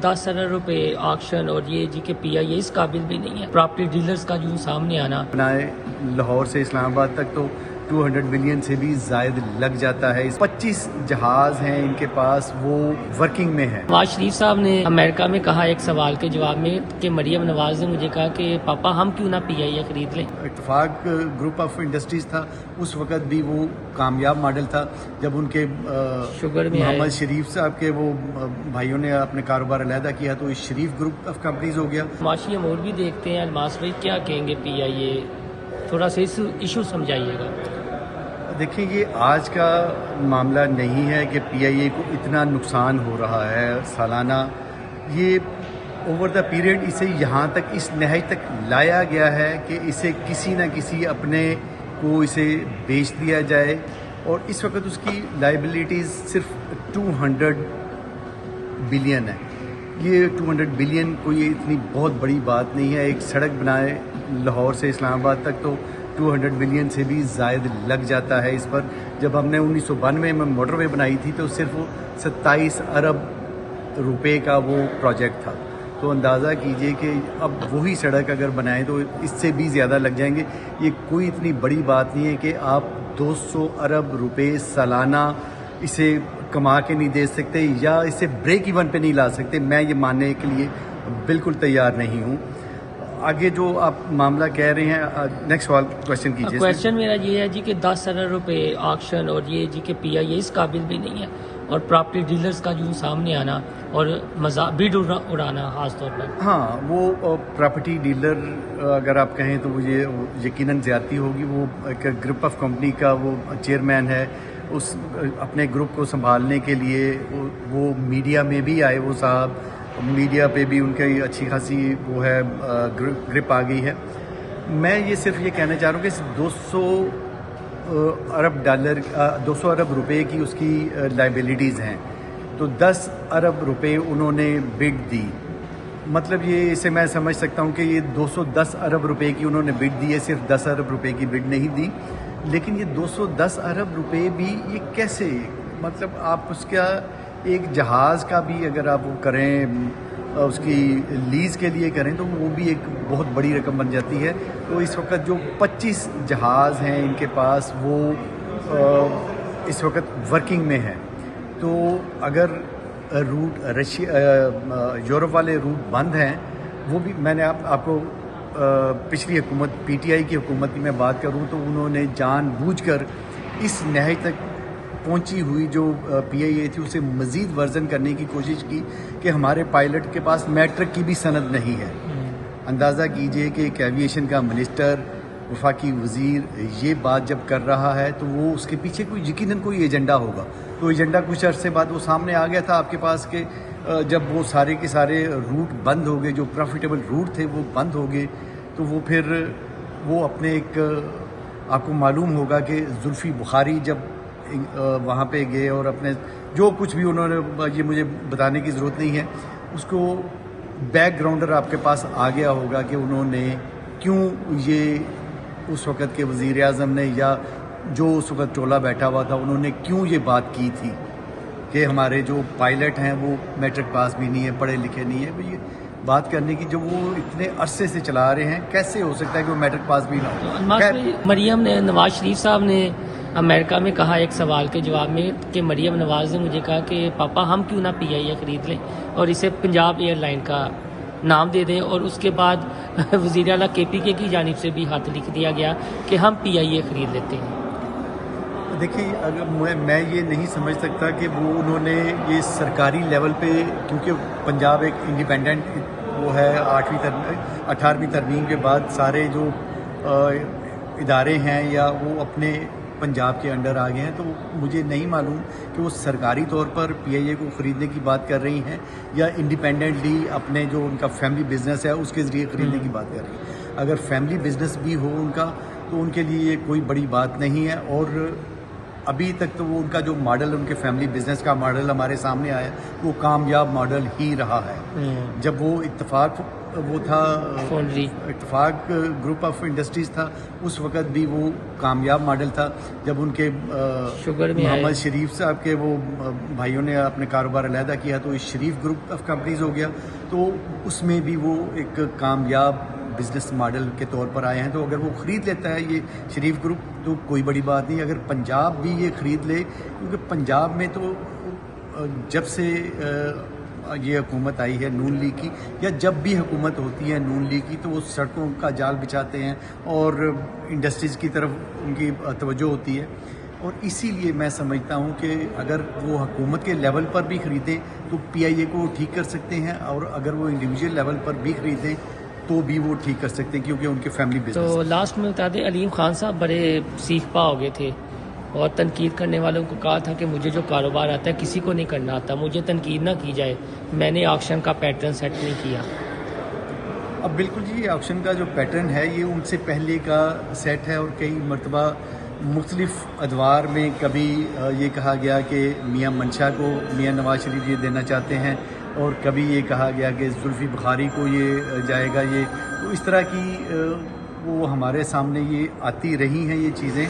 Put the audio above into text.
10 अरब रुपए ऑक्शन और ये जी के PIA इस काबिल भी नहीं है। प्रॉपर्टी डीलर्स का जो सामने आना बनाए लाहौर से इस्लामाबाद तक तो 200 बिलियन से भी ज़ायद लग जाता है। 25 जहाज हैं इनके पास, वो वर्किंग में है। नवाज शरीफ साहब ने अमेरिका में कहा एक सवाल के जवाब में कि मरियम नवाज ने मुझे कहा कि पापा हम क्यों ना PIA खरीद लें। इत्तेफाक ग्रुप ऑफ इंडस्ट्रीज था, उस वक़्त भी वो कामयाब मॉडल था। जब उनके शुगर में मोहम्मद शरीफ साहब के वो भाइयों ने अपने कारोबार अलहदा किया तो इस शरीफ ग्रुप ऑफ कंपनीज हो गया। माशी अमूर भी देखते हैं। अलमास भाई क्या कहेंगे PIA, थोड़ा सा इशू समझाइएगा। देखिए, ये आज का मामला नहीं है कि PIA को इतना नुकसान हो रहा है सालाना। ये ओवर द पीरियड इसे यहाँ तक इस नहाई तक लाया गया है कि इसे किसी न किसी अपने को इसे बेच दिया जाए, और इस वक्त उसकी लाइबिलिटीज़ सिर्फ 200 बिलियन है। ये 200 बिलियन कोई इतनी बहुत बड़ी बात नहीं है। एक सड़क बनाए लाहौर से इस्लामाबाद तक तो 200 बिलियन से भी ज़ायद लग जाता है इस पर। जब हमने 1992 में मोटरवे बनाई थी तो सिर्फ 27 अरब रुपए का वो प्रोजेक्ट था। तो अंदाज़ा कीजिए कि अब वही सड़क अगर बनाएं तो इससे भी ज़्यादा लग जाएंगे। ये कोई इतनी बड़ी बात नहीं है कि आप 200 अरब रुपए सालाना इसे कमा के नहीं दे सकते या इसे ब्रेक इवन पे नहीं ला सकते। मैं ये मानने के लिए बिल्कुल तैयार नहीं हूँ। आगे जो आप मामला कह रहे हैं, नेक्स्ट सवाल क्वेश्चन कीजिए। क्वेश्चन मेरा ये है जी कि 10 अरब रुपए ऑक्शन और ये जी के PIA इस काबिल भी नहीं है, और प्रॉपर्टी डीलर्स का जो सामने आना और मजाक भी उड़ाना खास तौर पर। हाँ, वो प्रॉपर्टी डीलर अगर आप कहें तो मुझे यकीनन ज़्यादती होगी। वो एक ग्रुप ऑफ कंपनी का वो चेयरमैन है, उस अपने ग्रुप को संभालने के लिए वो मीडिया में भी आए। वो साहब मीडिया पे भी उनकी अच्छी खासी वो है ग्रिप आ गई है। मैं ये सिर्फ ये कहना चाह रहा हूँ कि 200 अरब रुपए की उसकी लाइबिलिटीज़ हैं, तो 10 अरब रुपए उन्होंने बिड दी। मतलब ये इसे मैं समझ सकता हूँ कि ये 210 अरब रुपए की उन्होंने बिड दी है, सिर्फ 10 अरब रुपए की बिड नहीं दी। लेकिन ये 210 अरब रुपए भी ये कैसे, मतलब आप उसका एक जहाज़ का भी अगर आप वो करें उसकी लीज़ के लिए करें तो वो भी एक बहुत बड़ी रकम बन जाती है। तो इस वक्त जो 25 जहाज़ हैं इनके पास, वो इस वक्त वर्किंग में है। तो अगर रूट यूरोप वाले रूट बंद हैं, वो भी मैंने आपको पिछली हुकूमत PTI की हुकूमत की मैं बात करूं तो उन्होंने जानबूझकर इस नहाई तक पहुंची हुई जो PIA थी उसे मज़ीद वर्जन करने की कोशिश की कि हमारे पायलट के पास मैट्रिक की भी सनद नहीं है। अंदाज़ा कीजिए कि एक एविएशन का मिनिस्टर, वफाकी वज़ीर ये बात जब कर रहा है तो वो उसके पीछे कोई यकीनन कोई एजेंडा होगा। तो एजेंडा कुछ अरसे बाद वो सामने आ गया था आपके पास कि जब वो सारे के सारे रूट बंद हो गए, जो प्रॉफिटेबल रूट थे वो बंद हो गए, तो वो फिर वो अपने एक आपको मालूम होगा कि जुल्फ़ी बुखारी जब वहाँ पे गए और अपने जो कुछ भी उन्होंने, ये मुझे बताने की ज़रूरत नहीं है, उसको बैकग्राउंडर आपके पास आ गया होगा कि उन्होंने क्यों ये उस वक़्त के वज़ीर आज़म ने या जो उस वक़्त टोला बैठा हुआ था उन्होंने क्यों ये बात की थी कि हमारे जो पायलट हैं वो मैट्रिक पास भी नहीं है, पढ़े लिखे नहीं है। ये बात करने की जो वो इतने अरसे से चला रहे हैं, कैसे हो सकता है कि वो मैट्रिक पास भी ना हो। मरियम ने, नवाज शरीफ साहब ने अमेरिका में कहा एक सवाल के जवाब में कि मरियम नवाज ने मुझे कहा कि पापा हम क्यों ना PIA खरीद लें और इसे पंजाब एयरलाइन का नाम दे दें, और उसके बाद वज़ीर आला KPK की जानिब से भी हाथ लिख दिया गया कि हम PIA खरीद लेते हैं। देखिए, अगर मैं ये नहीं समझ सकता कि वो उन्होंने ये सरकारी लेवल पे, क्योंकि पंजाब एक इंडिपेंडेंट वो है, 18वीं तरमीम के बाद सारे जो इदारे हैं या वो अपने पंजाब के अंडर आ गए हैं, तो मुझे नहीं मालूम कि वो सरकारी तौर पर PIA को ख़रीदने की बात कर रही हैं या इंडिपेंडेंटली अपने जो उनका फैमिली बिजनेस है उसके ज़रिए ख़रीदने की बात कर रही हैं। अगर फैमिली बिजनेस भी हो उनका तो उनके लिए ये कोई बड़ी बात नहीं है। और ابھی تک تو وہ ان کا جو ماڈل، ان کے فیملی بزنس کا ماڈل ہمارے سامنے آیا، وہ کامیاب ماڈل ہی رہا ہے. جب وہ اتفاق وہ تھا فونڈری اتفاق گروپ آف انڈسٹریز تھا، اس وقت بھی وہ کامیاب ماڈل تھا. جب ان کے شوگر میں محمد شریف صاحب کے وہ بھائیوں نے اپنے کاروبار علیحدہ کیا تو اس شریف گروپ آف کمپنیز ہو گیا، تو اس میں بھی وہ ایک کامیاب بزنس ماڈل کے طور پر آئے ہیں. تو اگر وہ خرید لیتا ہے یہ شریف گروپ تو کوئی بڑی بات نہیں. اگر پنجاب بھی یہ خرید لے، کیونکہ پنجاب میں تو جب سے یہ حکومت آئی ہے نون لیگ کی، یا جب بھی حکومت ہوتی ہے نون لیگ کی، تو وہ سڑکوں کا جال بچھاتے ہیں اور انڈسٹریز کی طرف ان کی توجہ ہوتی ہے. اور اسی لیے میں سمجھتا ہوں کہ اگر وہ حکومت کے لیول پر بھی خریدیں تو پی آئی اے کو ٹھیک کر سکتے ہیں، اور اگر وہ انڈیویجول لیول پر بھی خریدیں تو بھی وہ ٹھیک کر سکتے ہیں، کیونکہ ان کے فیملی بزنس. تو لاسٹ میں بتا دیں، علیم خان صاحب بڑے سیکھ پا ہو گئے تھے اور تنقید کرنے والوں کو کہا تھا کہ مجھے جو کاروبار آتا ہے کسی کو نہیں کرنا آتا، مجھے تنقید نہ کی جائے، میں نے آکشن کا پیٹرن سیٹ نہیں کیا. اب بالکل جی، آکشن کا جو پیٹرن ہے یہ ان سے پہلے کا سیٹ ہے، اور کئی مرتبہ مختلف ادوار میں کبھی یہ کہا گیا کہ میاں منشا کو میاں نواز شریف یہ دینا چاہتے ہیں، اور کبھی یہ کہا گیا کہ زلفی بخاری کو یہ جائے گا. یہ تو اس طرح کی وہ ہمارے سامنے یہ آتی رہی ہیں یہ چیزیں.